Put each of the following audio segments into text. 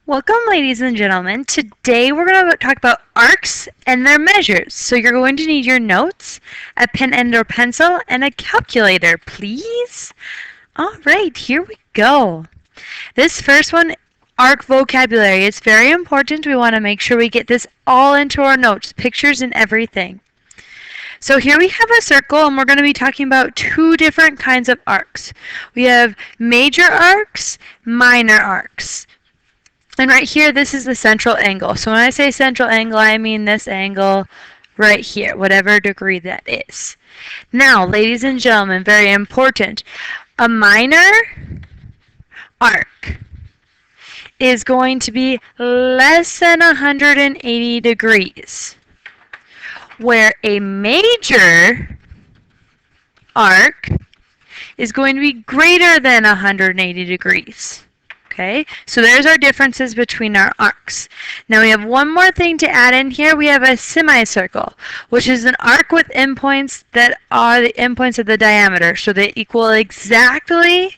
Welcome, ladies and gentlemen. Today we're going to talk about arcs and their measures. So you're going to need your notes, a pen and or pencil, and a calculator, please. All right, here we go. This first one, arc vocabulary, is very important. We want to make sure we get this all into our notes, pictures and everything. So here we have a circle, and we're going to be talking about two different kinds of arcs. We have major arcs, minor arcs. And right here, this is the central angle. So when I say central angle, I mean this angle right here, whatever degree that is. Now, ladies and gentlemen, very important. A minor arc is going to be less than 180 degrees, where a major arc is going to be greater than 180 degrees. Okay, so there's our differences between our arcs. Now we have one more thing to add in here. We have a semicircle, which is an arc with endpoints that are the endpoints of the diameter. So they equal exactly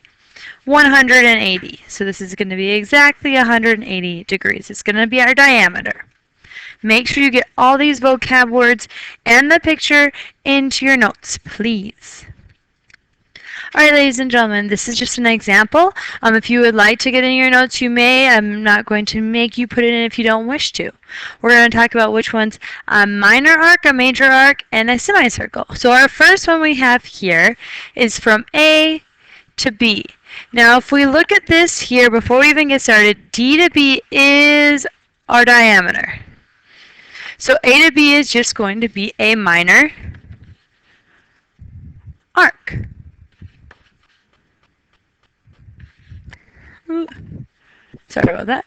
180. So this is going to be exactly 180 degrees. It's going to be our diameter. Make sure you get all these vocab words and the picture into your notes, please. Alright, ladies and gentlemen, this is just an example. If you would like to get in your notes, you may. I'm not going to make you put it in if you don't wish to. We're going to talk about which one's a minor arc, a major arc, and a semicircle. So our first one we have here is from A to B. Now, if we look at this here, before we even get started, D to B is our diameter. So A to B is just going to be a minor arc. Sorry about that.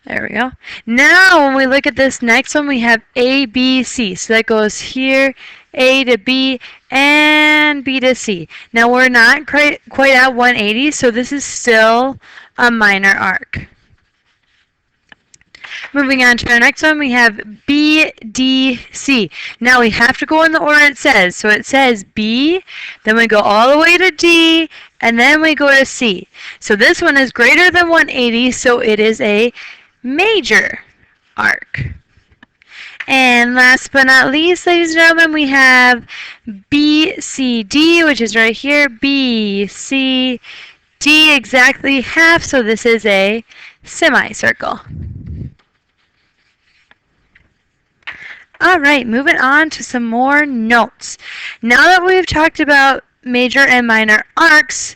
There we go. Now, when we look at this next one, we have A, B, C. So that goes here, A to B, and B to C. Now, we're not quite at 180, so this is still a minor arc. Moving on to our next one, we have B, D, C. Now we have to go in the order it says. So it says B, then we go all the way to D, and then we go to C. So this one is greater than 180, so it is a major arc. And last but not least, ladies and gentlemen, we have B, C, D, which is right here. B, C, D, exactly half, so this is a semicircle. All right, moving on to some more notes. Now that we've talked about major and minor arcs,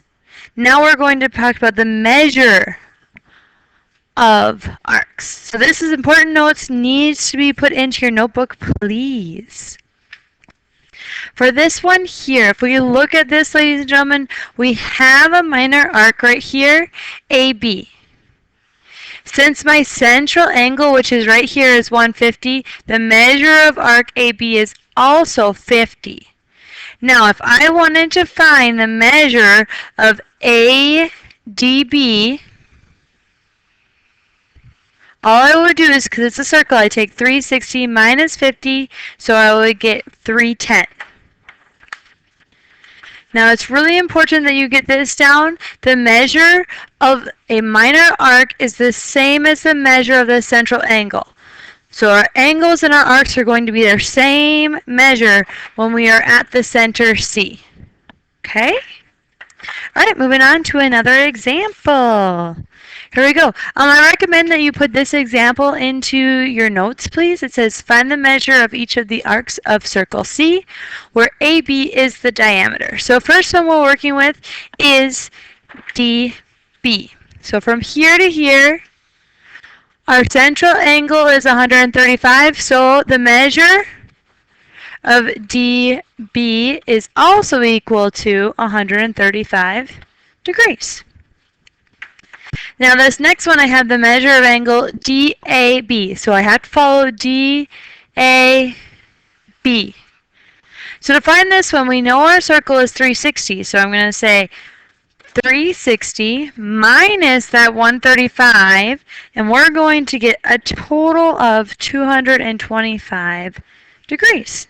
now we're going to talk about the measure of arcs. So this is important notes, needs to be put into your notebook, please. For this one here, if we look at this, ladies and gentlemen, we have a minor arc right here, AB. Since my central angle, which is right here, is 150, the measure of arc AB is also 50. Now, if I wanted to find the measure of ADB, all I would do is, because it's a circle, I take 360 minus 50, so I would get 310. Now, it's really important that you get this down. The measure of a minor arc is the same as the measure of the central angle. So our angles and our arcs are going to be their same measure when we are at the center C. Okay? All right, moving on to another example. Here we go. I recommend that you put this example into your notes, please. It says, find the measure of each of the arcs of circle C, where AB is the diameter. So first one we're working with is DB. So from here to here, our central angle is 135, so the measure of DB is also equal to 135 degrees. Now this next one, I have the measure of angle DAB. So I have to follow DAB. So to find this one, we know our circle is 360. So I'm going to say 360 minus that 135, and we're going to get a total of 225 degrees.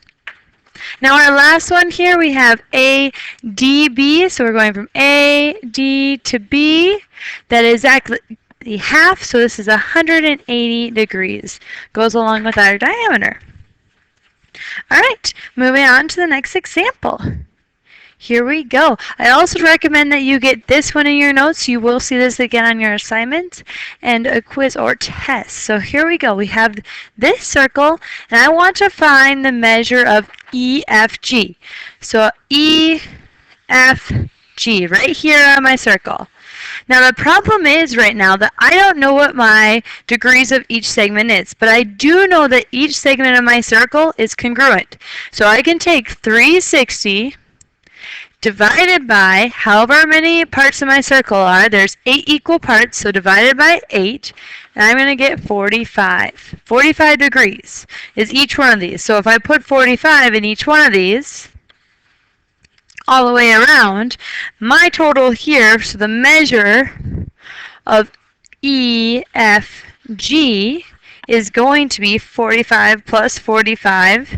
Now our last one here, we have A, D, B. So we're going from A, D to B. That is exactly half, so this is 180 degrees. Goes along with our diameter. All right, moving on to the next example. Here we go. I also recommend that you get this one in your notes. You will see this again on your assignment and a quiz or test. So here we go. We have this circle, and I want to find the measure of EFG. So EFG, right here on my circle. Now the problem is right now that I don't know what my degrees of each segment is, but I do know that each segment of my circle is congruent. So I can take 360 divided by however many parts of my circle are. There's 8 equal parts, so divided by 8, and I'm going to get 45. 45 degrees is each one of these. So if I put 45 in each one of these, all the way around, my total here, so the measure of EFG is going to be 45 plus 45,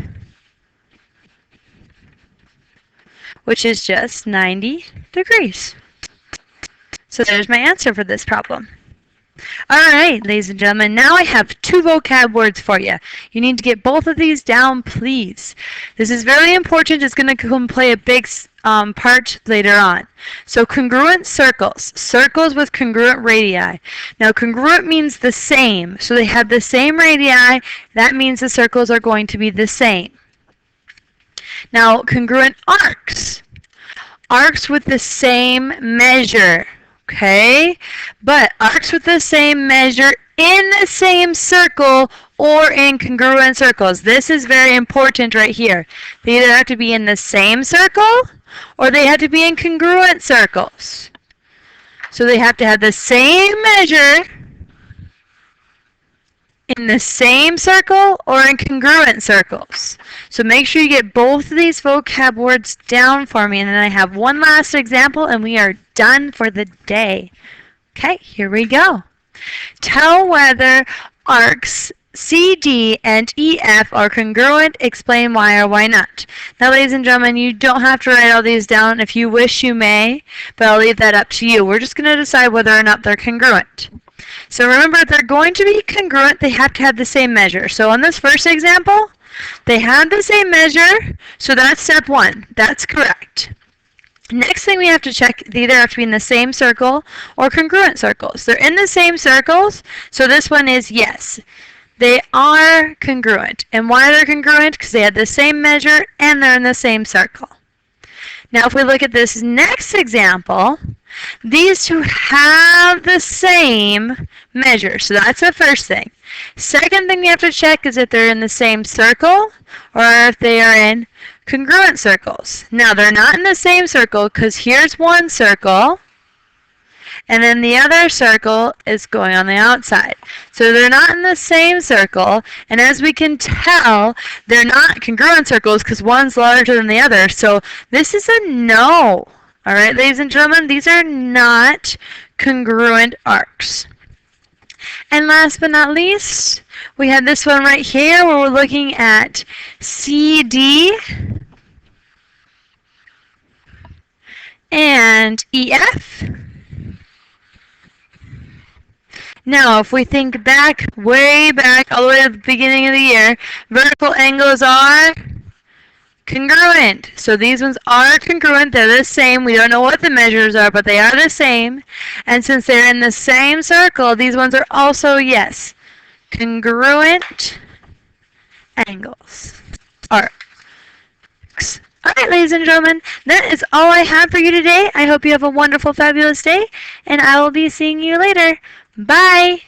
which is just 90 degrees. So there's my answer for this problem. All right, ladies and gentlemen, now I have 2 vocab words for you. You need to get both of these down, please. This is very important. It's going to come play a big part later on. So congruent circles, circles with congruent radii. Now congruent means the same, so they have the same radii. That means the circles are going to be the same. Now congruent arcs, arcs with the same measure. Okay, but arcs with the same measure in the same circle or in congruent circles. This is very important right here. They either have to be in the same circle or they have to be in congruent circles. So they have to have the same measure in the same circle or in congruent circles. So make sure you get both of these vocab words down for me, and then I have one last example and we are done for the day. Okay, here we go. Tell whether arcs CD and EF are congruent. Explain why or why not. Now, ladies and gentlemen, you don't have to write all these down. If you wish, you may, but I'll leave that up to you. We're just going to decide whether or not they're congruent. So remember, if they're going to be congruent, they have to have the same measure. So in this first example, they have the same measure, so that's step 1. That's correct. Next thing we have to check, they either have to be in the same circle or congruent circles. They're in the same circles, so this one is yes. They are congruent. And why they're congruent? Because they have the same measure and they're in the same circle. Now if we look at this next example, these two have the same measure. So that's the first thing. Second thing you have to check is if they're in the same circle or if they are in congruent circles. Now they're not in the same circle because here's one circle and then the other circle is going on the outside. So they're not in the same circle, and as we can tell, they're not congruent circles because one's larger than the other. So this is a no. All right, ladies and gentlemen, these are not congruent arcs. And last but not least, we have this one right here where we're looking at CD and EF. Now, if we think back, way back, all the way to the beginning of the year, vertical angles are congruent. So these ones are congruent. They're the same. We don't know what the measures are, but they are the same. And since they're in the same circle, these ones are also, yes, congruent angles. Arcs. All right, ladies and gentlemen, that is all I have for you today. I hope you have a wonderful, fabulous day, and I will be seeing you later. Bye.